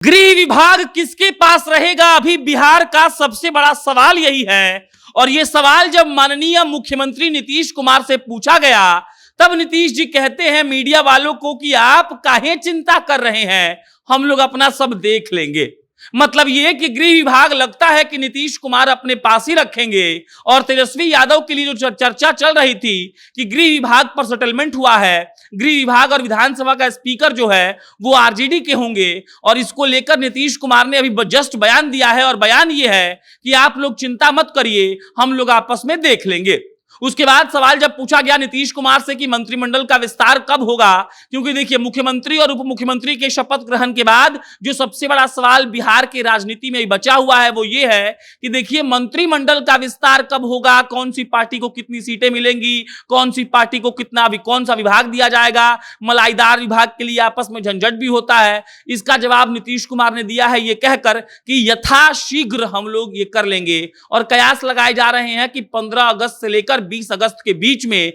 गृह विभाग किसके पास रहेगा? अभी बिहार का सबसे बड़ा सवाल यही है। और यह सवाल जब माननीय मुख्यमंत्री नीतीश कुमार से पूछा गया, तब नीतीश जी कहते हैं मीडिया वालों को कि आप काहे चिंता कर रहे हैं, हम लोग अपना सब देख लेंगे। मतलब यह कि गृह विभाग लगता है कि नीतीश कुमार अपने पास ही रखेंगे। और तेजस्वी यादव के लिए जो चर्चा चल रही थी कि गृह विभाग पर सेटलमेंट हुआ है, गृह विभाग और विधानसभा का स्पीकर जो है वो आरजेडी के होंगे, और इसको लेकर नीतीश कुमार ने अभी जस्ट बयान दिया है। और बयान ये है कि आप लोग चिंता मत करिए, हम लोग आपस में देख लेंगे। उसके बाद सवाल जब पूछा गया नीतीश कुमार से कि मंत्रिमंडल का विस्तार कब होगा, क्योंकि देखिए मुख्यमंत्री और उप मुख्यमंत्री के शपथ ग्रहण के बाद जो सबसे बड़ा सवाल बिहार की राजनीति में बचा हुआ है वो ये है कि देखिए मंत्रिमंडल का विस्तार कब होगा, कौन सी पार्टी को कितनी सीटें मिलेंगी, कौन सी पार्टी को कितना कौन सा विभाग दिया जाएगा। मलाईदार विभाग के लिए आपस में झंझट भी होता है। इसका जवाब नीतीश कुमार ने दिया है ये कहकर कि यथाशीघ्र हम लोग ये कर लेंगे। और कयास लगाए जा रहे हैं कि 15 अगस्त से लेकर 20 अगस्त के बीच में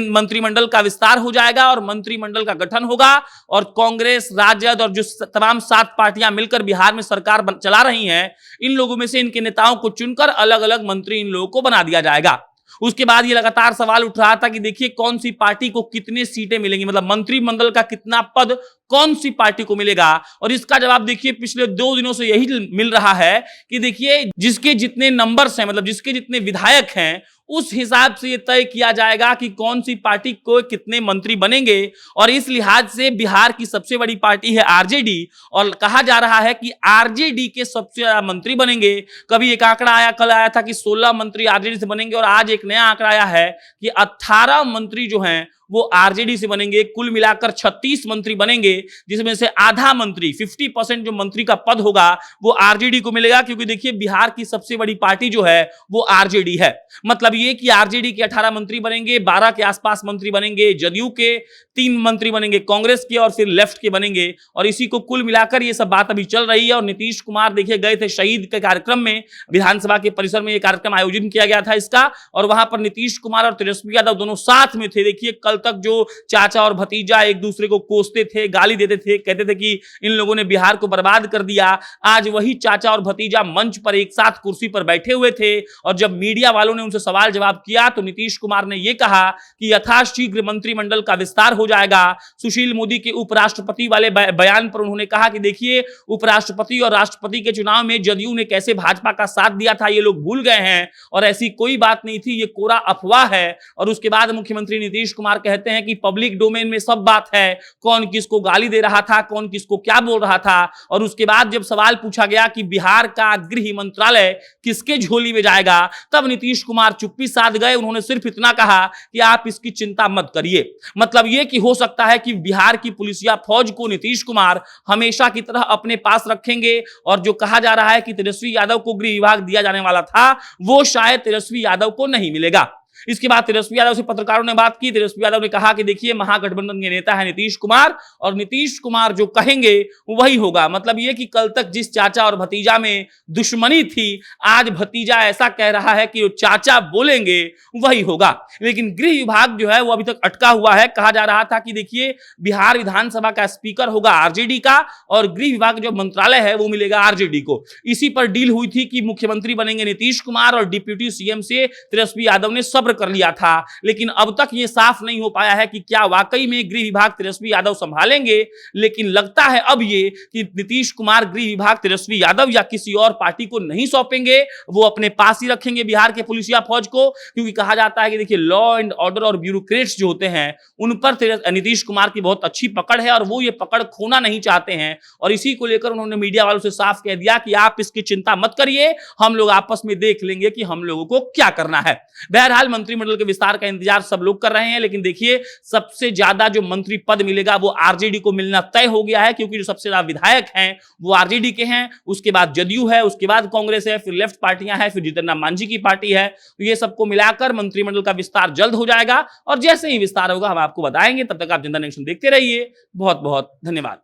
मंत्रिमंडल का विस्तार हो जाएगा और मंत्रिमंडल का गठन होगा। और कांग्रेस, राजद और जो तमाम 7 पार्टियां मिलकर बिहार में सरकार चला रही हैं, इन लोगों में से इनके नेताओं को चुनकर अलग अलग मंत्री इन लोगों को बना दिया जाएगा। उसके बाद ये लगातार सवाल उठ रहा था कि देखिए कौन सी पार्टी को कितने सीटें मिलेंगी, मतलब मंत्रिमंडल का कितना पद कौन सी पार्टी को मिलेगा। और इसका जवाब देखिए पिछले 2 दिनों से यही मिल रहा है कि देखिए जिसके जितने नंबर्स हैं, मतलब जिसके जितने विधायक हैं, उस हिसाब से यह तय किया जाएगा कि कौन सी पार्टी को कितने मंत्री बनेंगे। और इस लिहाज से बिहार की सबसे बड़ी पार्टी है आरजेडी, और कहा जा रहा है कि आरजेडी के सबसे ज्यादा मंत्री बनेंगे। कभी एक आंकड़ा आया, कल आया था कि 16 मंत्री आरजेडी से बनेंगे, और आज एक नया आंकड़ा आया है कि 18 मंत्री जो हैं वो आरजेडी से बनेंगे। कुल मिलाकर 36 मंत्री बनेंगे, जिसमें से आधा मंत्री 50% जो मंत्री का पद होगा वो आरजेडी को मिलेगा, क्योंकि देखिए बिहार की सबसे बड़ी पार्टी जो है वो आरजेडी है। मतलब ये कि आरजेडी के 18 मंत्री बनेंगे, 12 के आसपास मंत्री बनेंगे जदयू के, 3 मंत्री बनेंगे कांग्रेस के, और फिर लेफ्ट के बनेंगे। और इसी को कुल मिलाकर ये सब बात अभी चल रही है। और नीतीश कुमार देखिए गए थे शहीद के कार्यक्रम में, विधानसभा के परिसर में यह कार्यक्रम आयोजन किया गया था इसका, और वहां पर नीतीश कुमार और तेजस्वी यादव दोनों साथ में थे। देखिए कल तक जो चाचा और भतीजा एक दूसरे को कोसते थे, गाली देते थे, कहते थे कि इन लोगों ने बिहार को बर्बाद कर दिया, आज वही चाचा और भतीजा मंच पर एक साथ कुर्सी पर बैठे हुए थे। और जब मीडिया वालों ने उनसे सवाल जवाब किया तो नीतीश कुमार ने यह कहा कि यथाशीघ्र मंत्रिमंडल का विस्तार हो जाएगा। सुशील मोदी के उपराष्ट्रपति वाले बयान पर उन्होंने कहा कि देखिए उपराष्ट्रपति और राष्ट्रपति के चुनाव में जदयू ने कैसे भाजपा का साथ दिया था ये लोग भूल गए हैं, और ऐसी कोई बात नहीं थी, ये कोरा अफवाह है। और उसके बाद मुख्यमंत्री नीतीश कुमार कहते हैं कि पब्लिक डोमेन में सब बात है, कौन किसको गाली दे रहा था, कौन किसको क्या बोल रहा था। और उसके बाद जब सवाल पूछा गया कि बिहार का गृह मंत्रालय किसके झोली में जाएगा, तब नीतीश कुमार चुप्पी साध गए। उन्होंने सिर्फ इतना कहा कि आप इसकी चिंता मत करिए। मतलब यह कि हो सकता है कि बिहार की पुलिस या फौज को नीतीश कुमार हमेशा की तरह अपने पास रखेंगे, और जो कहा जा रहा है कि तेजस्वी यादव को गृह विभाग दिया जाने वाला था वो शायद तेजस्वी यादव को नहीं मिलेगा। इसके बाद तेजस्वी यादव से पत्रकारों ने बात की। तेजस्वी यादव ने कहा कि देखिए महागठबंधन के नेता है नीतीश कुमार, और नीतीश कुमार जो कहेंगे वही होगा। मतलब यह कि कल तक जिस चाचा और भतीजा में दुश्मनी थी, आज भतीजा ऐसा कह रहा है कि जो चाचा बोलेंगे वही होगा। लेकिन गृह विभाग जो है वो अभी तक अटका हुआ है। कहा जा रहा था कि देखिए बिहार विधानसभा का स्पीकर होगा आरजेडी का, और गृह विभाग जो मंत्रालय है वो मिलेगा आरजेडी को। इसी पर डील हुई थी कि मुख्यमंत्री बनेंगे नीतीश कुमार, और डिप्यूटी सीएम से तेजस्वी यादव ने सब्र कर लिया था। लेकिन अब तक यह साफ नहीं हो पाया है कि क्या वाकई में गृह विभाग तेजस्वी यादव संभालेंगे। लेकिन लगता है अब ये कि नीतीश कुमार गृह विभाग तेजस्वी यादव या किसी और पार्टी को नहीं सौंपेंगे, वो अपने पास ही रखेंगे बिहार के पुलिस या फौज को। क्योंकि कहा जाता है कि देखिए लॉ एंड ऑर्डर और ब्यूरोक्रेट्स जो होते हैं उन पर नीतीश कुमार की बहुत अच्छी पकड़ है, और वो ये पकड़ खोना नहीं चाहते हैं। और इसी को लेकर उन्होंने मीडिया वालों से साफ कह दिया कि आप इसकी चिंता मत करिए, हम लोग आपस में देख लेंगे कि हम लोगों को क्या करना है। बहरहाल मंत्रिमंडल के विस्तार का इंतजार सब लोग कर रहे हैं, लेकिन देखिए सबसे ज्यादा जो मंत्री पद मिलेगा वो आरजेडी को मिलना तय हो गया है, क्योंकि जो सबसे ज्यादा विधायक हैं वो आरजेडी के हैं। उसके बाद जदयू है, उसके बाद कांग्रेस है, फिर लेफ्ट पार्टियां हैं, फिर जितना मांझी की पार्टी है। तो ये सबको मिलाकर मंत्रिमंडल का विस्तार जल्द हो जाएगा, और जैसे ही विस्तार होगा हम आपको बताएंगे। तब तक आप जनता नेशन देखते रहिए। बहुत बहुत धन्यवाद।